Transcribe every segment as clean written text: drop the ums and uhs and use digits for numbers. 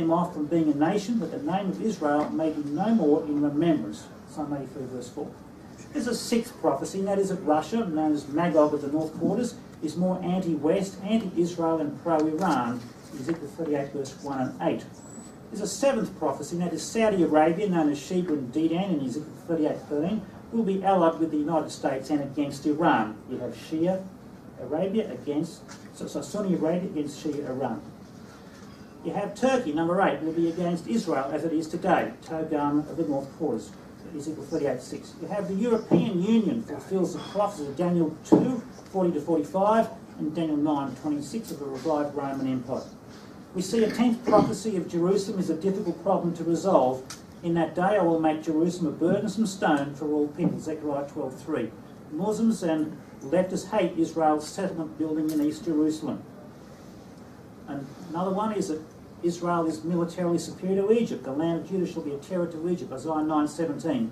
them off from being a nation, that the name of Israel may be no more in remembrance. Psalm 83 verse 4. There's a sixth prophecy, and that is that Russia, known as Magog of the North Quarters, is more anti-West, anti-Israel and pro-Iran, Ezekiel 38 verse 1 and 8. There's a seventh prophecy, and that is Saudi Arabia, known as Sheba and Dedan in Ezekiel 38:13, will be allied with the United States and against Iran. You have Shia Arabia against, Sunni Arabia against Shia Iran. You have Turkey, number 8, will be against Israel as it is today, Togarmah of the North Quarters, Ezekiel 38:6. You have the European Union fulfills the prophecies of Daniel 2:40-45 and Daniel 9:26 of the revived Roman Empire. We see a 10th prophecy of Jerusalem is a difficult problem to resolve. In that day I will make Jerusalem a burdensome stone for all people, Zechariah 12:3. Muslims and leftists hate Israel's settlement building in East Jerusalem. And another one is that Israel is militarily superior to Egypt. The land of Judah shall be a terror to Egypt, Isaiah 9:17.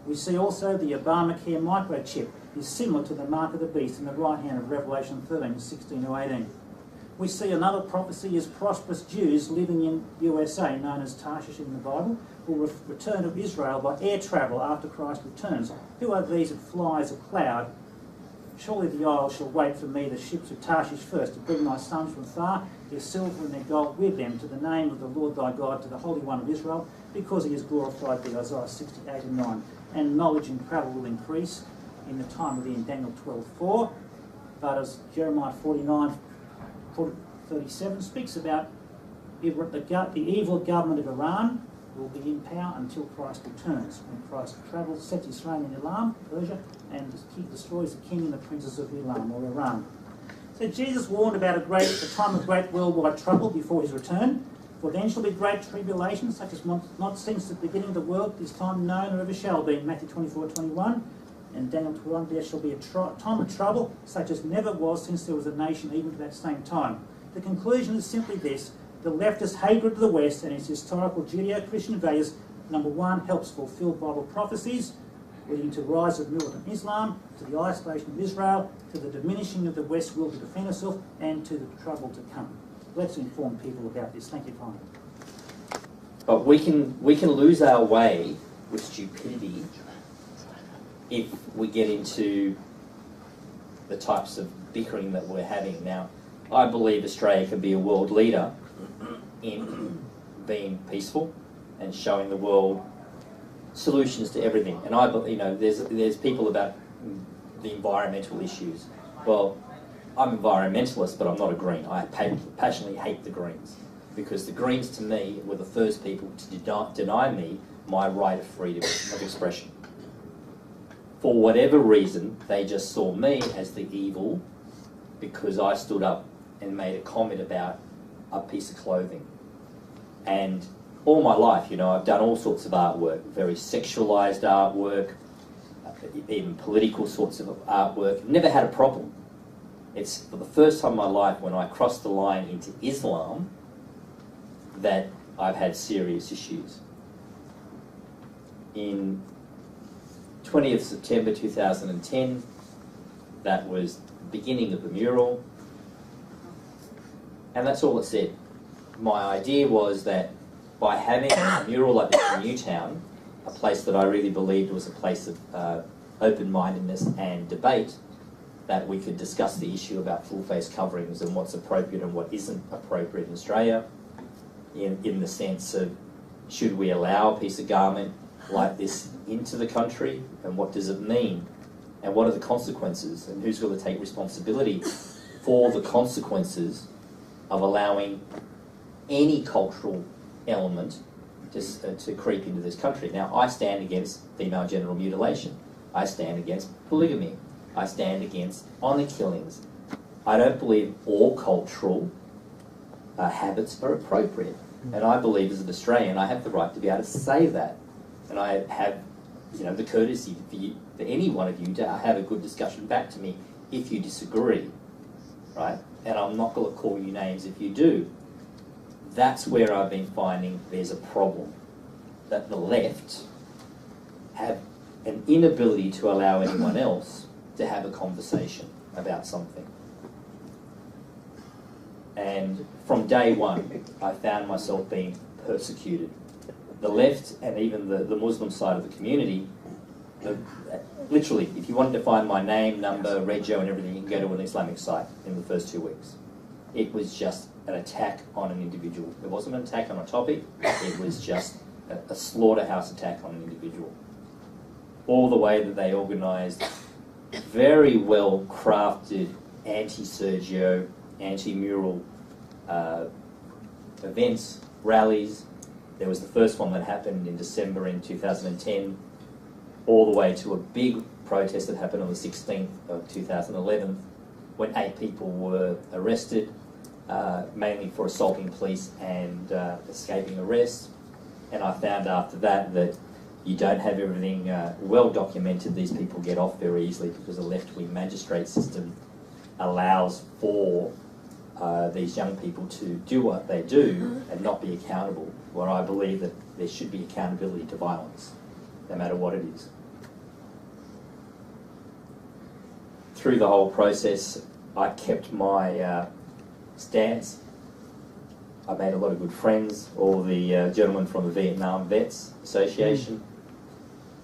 We see also the Obamacare microchip is similar to the mark of the beast in the right hand of Revelation 13:16-18. We see another prophecy is prosperous Jews living in USA, known as Tarshish in the Bible, will return to Israel by air travel after Christ returns. Who are these that fly as a cloud? Surely the isles shall wait for me, the ships of Tarshish first, to bring my sons from far, their silver and their gold with them, to the name of the Lord thy God, to the Holy One of Israel, because he is glorified thee, Isaiah 68:9. And knowledge and travel will increase in the time of the end, Daniel 12:4. But as Jeremiah 49:37 speaks about, the evil government of Iran will be in power until Christ returns. When Christ travels, sets his throne in Elam, Persia, and destroys the king and the princes of Elam or Iran. So Jesus warned about a time of great worldwide trouble before his return. For then shall be great tribulation, such as not since the beginning of the world, this time known or ever shall be. Matthew 24:21. And Daniel 12, there shall be a time of trouble, such as never was since there was a nation even to that same time. The conclusion is simply this: the leftist hatred of the West and its historical Judeo-Christian values, number one, helps fulfill Bible prophecies, leading to rise of militant Islam, to the isolation of Israel, to the diminishing of the West's will to defend itself, and to the trouble to come. Let's inform people about this. Thank you, Conor. But we can lose our way with stupidity if we get into the types of bickering that we're having now. I believe Australia can be a world leader in being peaceful and showing the world solutions to everything. And there's people about the environmental issues. Well, I'm an environmentalist, but I'm not a Green. I passionately hate the Greens, because the Greens, to me, were the first people to deny me my right of freedom of expression. For whatever reason, they just saw me as the evil because I stood up and made a comment about a piece of clothing. And all my life, I've done all sorts of artwork, very sexualised artwork, even political sorts of artwork. Never had a problem. It's for the first time in my life when I crossed the line into Islam that I've had serious issues. In 20th September 2010, that was the beginning of the mural, and that's all it said. My idea was that by having a mural like this in Newtown, a place that I really believed was a place of open-mindedness and debate, that we could discuss the issue about full-face coverings and what's appropriate and what isn't appropriate in Australia, in the sense of, should we allow a piece of garment like this into the country, and what does it mean, and what are the consequences, and who's going to take responsibility for the consequences of allowing any cultural element to creep into this country. Now, I stand against female genital mutilation. I stand against polygamy. I stand against honour killings. I don't believe all cultural habits are appropriate. And I believe as an Australian I have the right to be able to say that. And I have the courtesy for any one of you to have a good discussion back to me if you disagree, right? And I'm not going to call you names if you do. That's where I've been finding there's a problem, that the left have an inability to allow anyone else to have a conversation about something. And from day one, I found myself being persecuted. The left and even the Muslim side of the community, literally, if you wanted to find my name, number, rego and everything, you can go to an Islamic site in the first 2 weeks. It was just an attack on an individual. It wasn't an attack on a topic, it was just a slaughterhouse attack on an individual. All the way that they organised very well crafted anti-Sergio, anti-mural events, rallies. There was the first one that happened in December in 2010, all the way to a big protest that happened on the 16th of 2011, when 8 people were arrested, mainly for assaulting police and escaping arrest. And I found after that that you don't have everything well documented. These people get off very easily because the left-wing magistrate system allows for these young people to do what they do and not be accountable, where I believe that there should be accountability to violence, no matter what it is. Through the whole process, I kept my stance. I made a lot of good friends, all the gentlemen from the Vietnam Vets Association.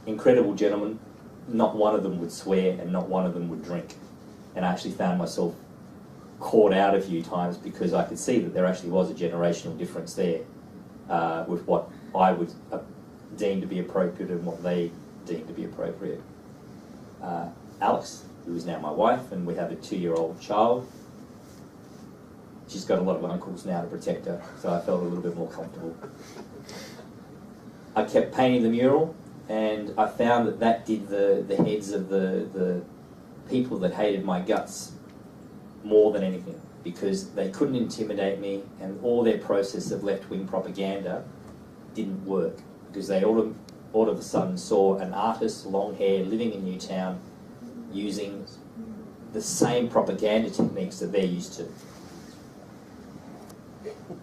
Incredible gentlemen. Not one of them would swear and not one of them would drink. And I actually found myself caught out a few times because I could see that there actually was a generational difference there with what I would deem to be appropriate and what they deemed to be appropriate. Alex, who is now my wife, and we have a 2-year-old child. She's got a lot of uncles now to protect her, so I felt a little bit more comfortable. I kept painting the mural, and I found that that did the heads of the people that hated my guts more than anything, because they couldn't intimidate me, and all their process of left-wing propaganda didn't work, because they all of a sudden saw an artist, long hair, living in Newtown, using the same propaganda techniques that they're used to.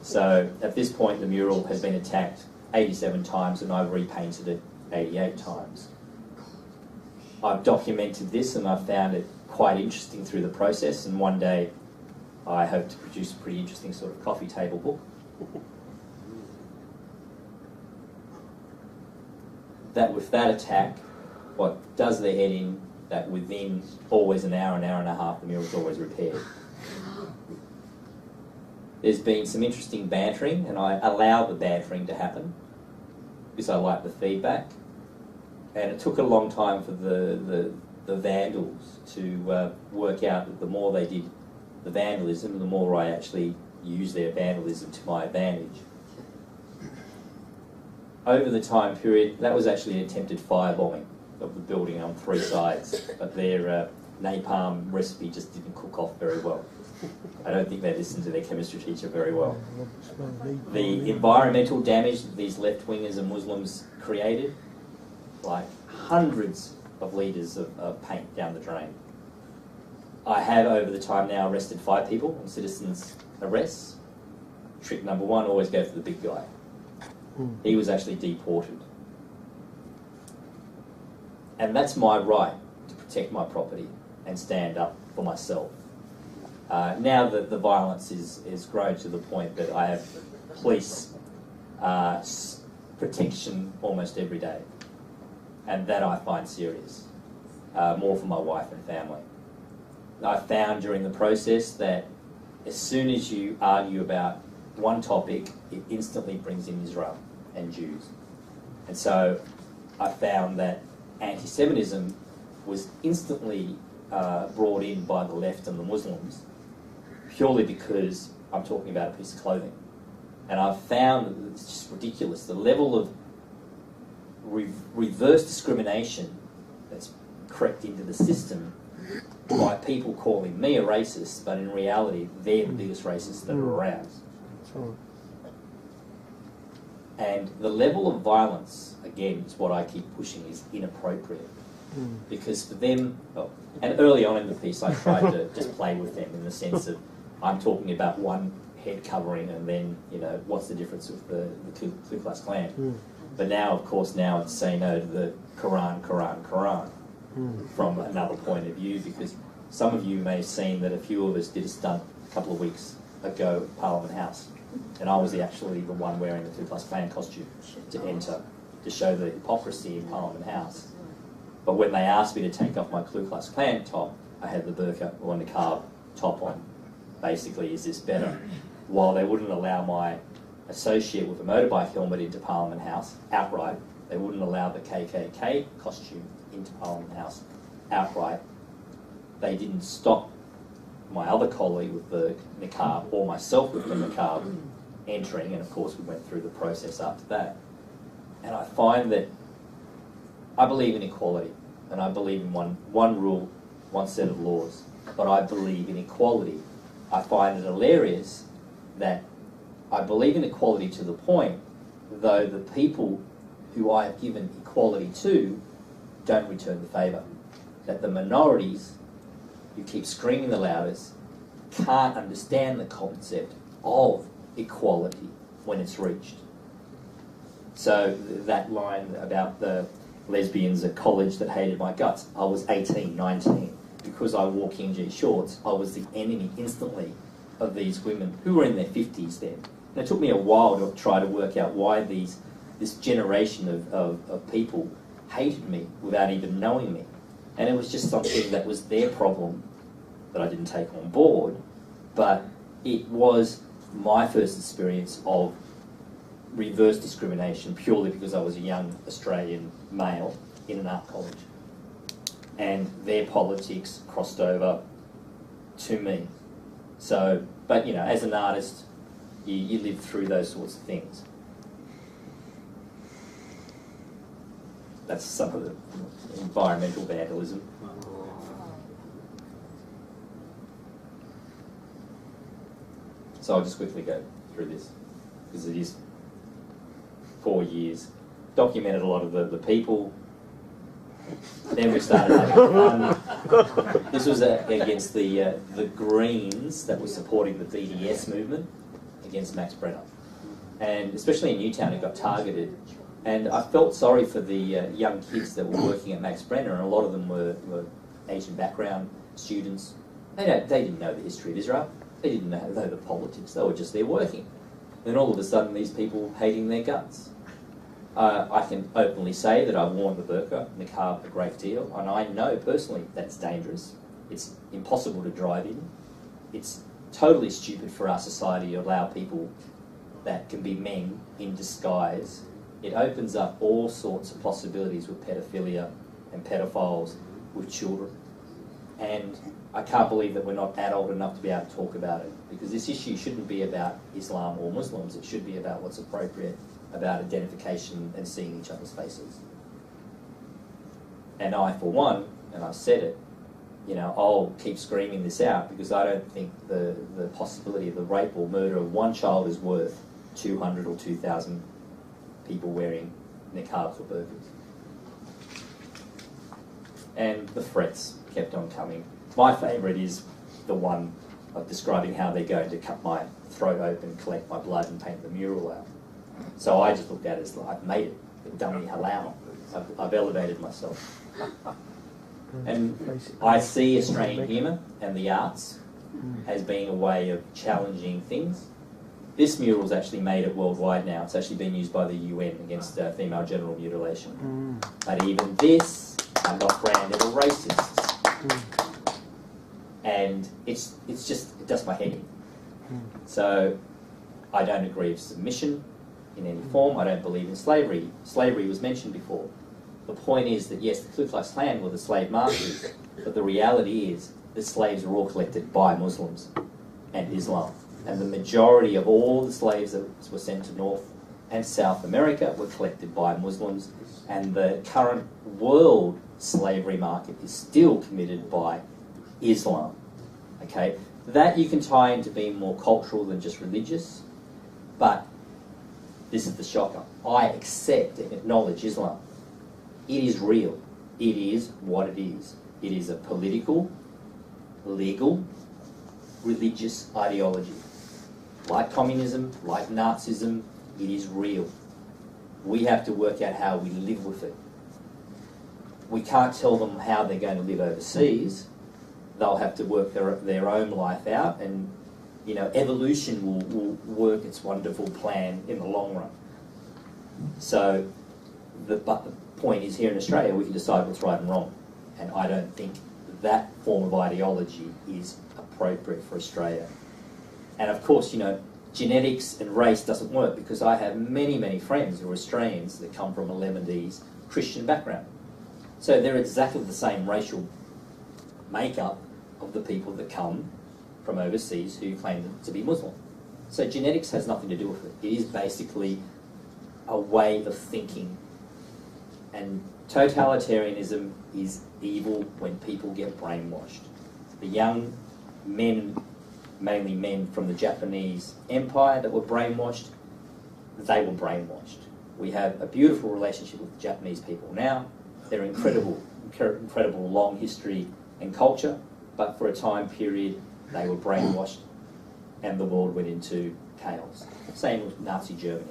So at this point the mural has been attacked 87 times and I've repainted it 88 times. I've documented this and I've found it quite interesting through the process, and one day I hope to produce a pretty interesting sort of coffee table book. That with that attack, what does their head in, that within always an hour and a half, the mural's always repaired. There's been some interesting bantering, and I allow the bantering to happen because I like the feedback. And it took a long time for the vandals to work out that the more they did the vandalism, the more I actually used their vandalism to my advantage. Over the time period, that was actually an attempted firebombing of the building on 3 sides, but their napalm recipe just didn't cook off very well. I don't think they listened to their chemistry teacher very well. The environmental damage that these left-wingers and Muslims created, like hundreds of litres of paint down the drain. I have over the time now arrested 5 people on citizens' arrests. Trick number 1, always go for the big guy. He was actually deported. And that's my right to protect my property and stand up for myself. Now that the violence is grown to the point that I have police protection almost every day, and that I find serious, more for my wife and family. I found during the process that as soon as you argue about one topic, it instantly brings in Israel and Jews. And so I found that anti-Semitism was instantly brought in by the left and the Muslims, purely because I'm talking about a piece of clothing. And I've found that it's just ridiculous, the level of reverse discrimination that's crept into the system by people calling me a racist, but in reality they're the biggest racists that are around. And the level of violence, again, is what I keep pushing, is inappropriate. Because for them, and early on in the piece I tried to just play with them in the sense of I'm talking about one head covering and then, you know, what's the difference with the Ku Klux Klan? But now, of course, now it's say no to the Quran from another point of view, because some of you may have seen that a few of us did a stunt a couple of weeks a go at Parliament House. And I was actually the one wearing the Ku Klux Klan costume to enter, to show the hypocrisy in Parliament House. But when they asked me to take off my Ku Klux Klan top, I had the burqa or niqab top on. Basically, is this better? While they wouldn't allow my associate with a motorbike helmet into Parliament House outright, they wouldn't allow the KKK costume into Parliament House outright. They didn't stop my other colleague with the niqab or myself with the niqab entering, and of course we went through the process after that. And I find that I believe in equality, and I believe in one rule, one set of laws, but I believe in equality. I find it hilarious that I believe in equality to the point, though the people who I have given equality to don't return the favour. That the minorities, who keep screaming the loudest, can't understand the concept of equality when it's reached. So that line about the lesbians at college that hated my guts, I was 18, 19. Because I wore King G shorts, I was the enemy instantly of these women who were in their 50s then. And it took me a while to try to work out why this generation of people hated me without even knowing me. And it was just something that was their problem that I didn't take on board, but it was my first experience of reverse discrimination purely because I was a young Australian male in an art college. And their politics crossed over to me. So, but you know, as an artist, you live through those sorts of things. That's some of the environmental vandalism. So I'll just quickly go through this, because it is 4 years. Documented a lot of the people. Then we started having fun. This was against the Greens that were supporting the BDS movement against Max Brenner. And especially in Newtown, it got targeted. And I felt sorry for the young kids that were working at Max Brenner, and a lot of them were Asian background students. They didn't know the history of Israel. They didn't know the politics. They were just there working. Then all of a sudden, these people hating their guts. I can openly say that I've worn the burqa, niqab, a great deal, and I know personally that's dangerous. It's impossible to drive in. It's totally stupid for our society to allow people that can be men in disguise. It opens up all sorts of possibilities with pedophilia and pedophiles with children. And I can't believe that we're not adult enough to be able to talk about it, because this issue shouldn't be about Islam or Muslims. It should be about what's appropriate about identification and seeing each other's faces. And I, for one, and I've said it, you know, I'll keep screaming this out because I don't think the possibility of the rape or murder of one child is worth 200 or 2,000 people wearing niqabs or burqas. And the threats kept on coming. My favourite is the one of describing how they're going to cut my throat open, collect my blood and paint the mural out. So I just looked at it as like, I've made it, they've done me halal. I've elevated myself. And I see Australian humour and the arts as being a way of challenging things. This mural's actually made it worldwide now. It's actually been used by the UN against female genital mutilation. But even this, I got branded a racist. And it's just, it does my head in. So I don't agree with submission in any form. I don't believe in slavery. Slavery was mentioned before. The point is that yes, the Ku Klux Klan were the slave masters, but the reality is the slaves were all collected by Muslims and Islam. And the majority of all the slaves that were sent to North and South America were collected by Muslims, and the current world slavery market is still committed by Islam. Okay, that you can tie into being more cultural than just religious, but this is the shocker. I accept and acknowledge Islam. It is real. It is what it is. It is a political, legal, religious ideology. Like communism, like Nazism, it is real. We have to work out how we live with it. We can't tell them how they're going to live overseas. They'll have to work their own life out, and you know, evolution will work its wonderful plan in the long run. So, but the point is, here in Australia, we can decide what's right and wrong. And I don't think that form of ideology is appropriate for Australia. And of course, you know, genetics and race doesn't work, because I have many, many friends who are Australians that come from a Lebanese Christian background. So they're exactly the same racial makeup of the people that come from overseas who claim to be Muslim. So genetics has nothing to do with it. It is basically a way of thinking. And totalitarianism is evil when people get brainwashed. The young men, mainly men from the Japanese Empire that were brainwashed, they were brainwashed. We have a beautiful relationship with the Japanese people now. They're incredible long history and culture, but for a time period they were brainwashed and the world went into chaos. Same with Nazi Germany.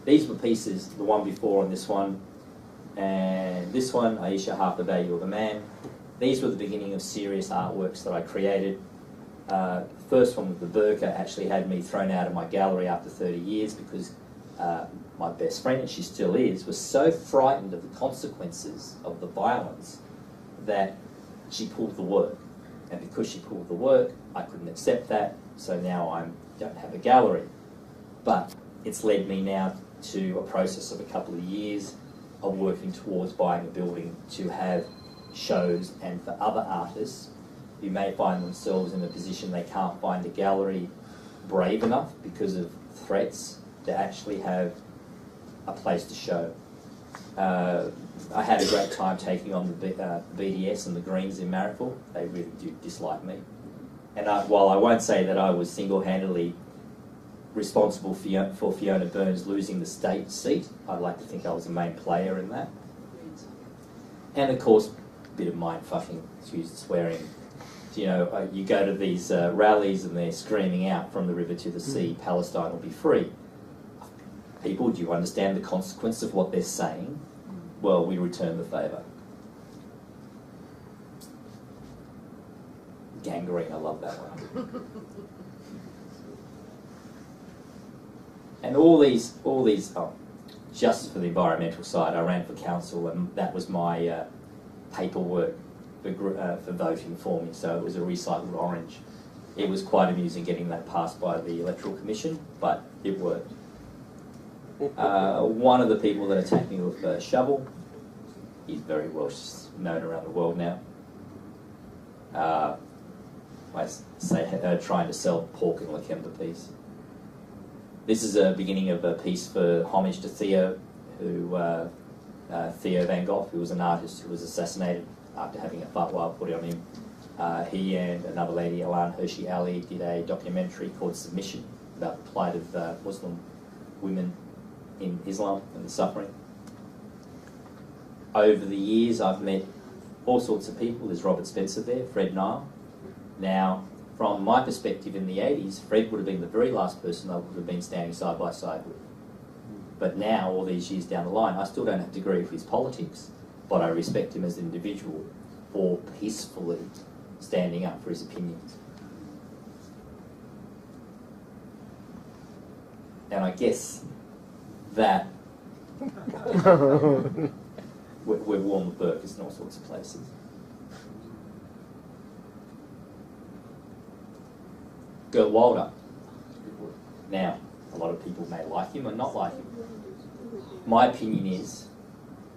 These were pieces, the one before and this one, and this one, Aisha, Half the Value of a Man. These were the beginning of serious artworks that I created. The first one with the burqa actually had me thrown out of my gallery after 30 years because my best friend, and she still is, was so frightened of the consequences of the violence that she pulled the work. And because she pulled the work, I couldn't accept that, so now I don't have a gallery. But it's led me now to a process of a couple of years of working towards buying a building to have shows, and for other artists who may find themselves in a position they can't find a gallery brave enough because of threats to actually have a place to show. I had a great time taking on the BDS and the Greens in Marrickville. They really do dislike me. And while I won't say that I was single-handedly responsible for Fiona Burns losing the state seat, I'd like to think I was a main player in that. And of course, a bit of mind-fucking, excuse the swearing. You know, you go to these rallies and they're screaming out from the river to the sea, Palestine will be free. People, do you understand the consequence of what they're saying? Well, we return the favour. Gangrene, I love that one. And all these, just for the environmental side, I ran for council, and that was my paperwork for voting for me, so it was a recycled orange. It was quite amusing getting that passed by the Electoral Commission, but it worked. One of the people that attacked me with a shovel, he's very well known around the world now. I say trying to sell pork in Lakemba piece. This is a beginning of a piece for homage to Theo, Theo van Gogh, who was an artist who was assassinated after having a fatwa put on him. He and another lady, Alan Hershey Ali, did a documentary called Submission about the plight of Muslim women in Islam and the suffering. Over the years, I've met all sorts of people. There's Robert Spencer there, Fred Nile. Now, from my perspective in the 80s, Fred would have been the very last person I would have been standing side by side with. But now, all these years down the line, I still don't have to agree with his politics, but I respect him as an individual for peacefully standing up for his opinions. And I guess that we're warm with burkas in all sorts of places. Gert Wilder. Now, a lot of people may like him or not like him. My opinion is,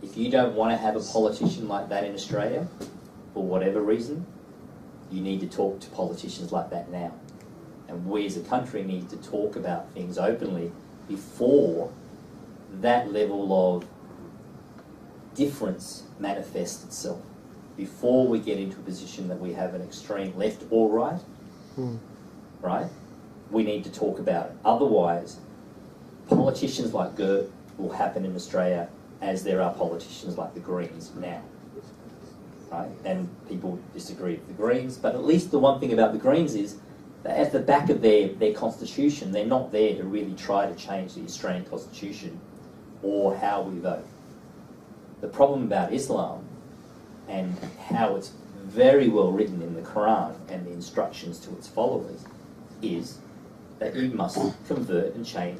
if you don't want to have a politician like that in Australia, for whatever reason, you need to talk to politicians like that now. And we as a country need to talk about things openly before that level of difference manifests itself. Before we get into a position that we have an extreme left or right, right? We need to talk about it. Otherwise, politicians like Gert will happen in Australia as there are politicians like the Greens now. Right? And people disagree with the Greens, but at least the one thing about the Greens is that at the back of their constitution, they're not there to really try to change the Australian constitution or how we vote. The problem about Islam and how it's very well written in the Quran and the instructions to its followers is that you must convert and change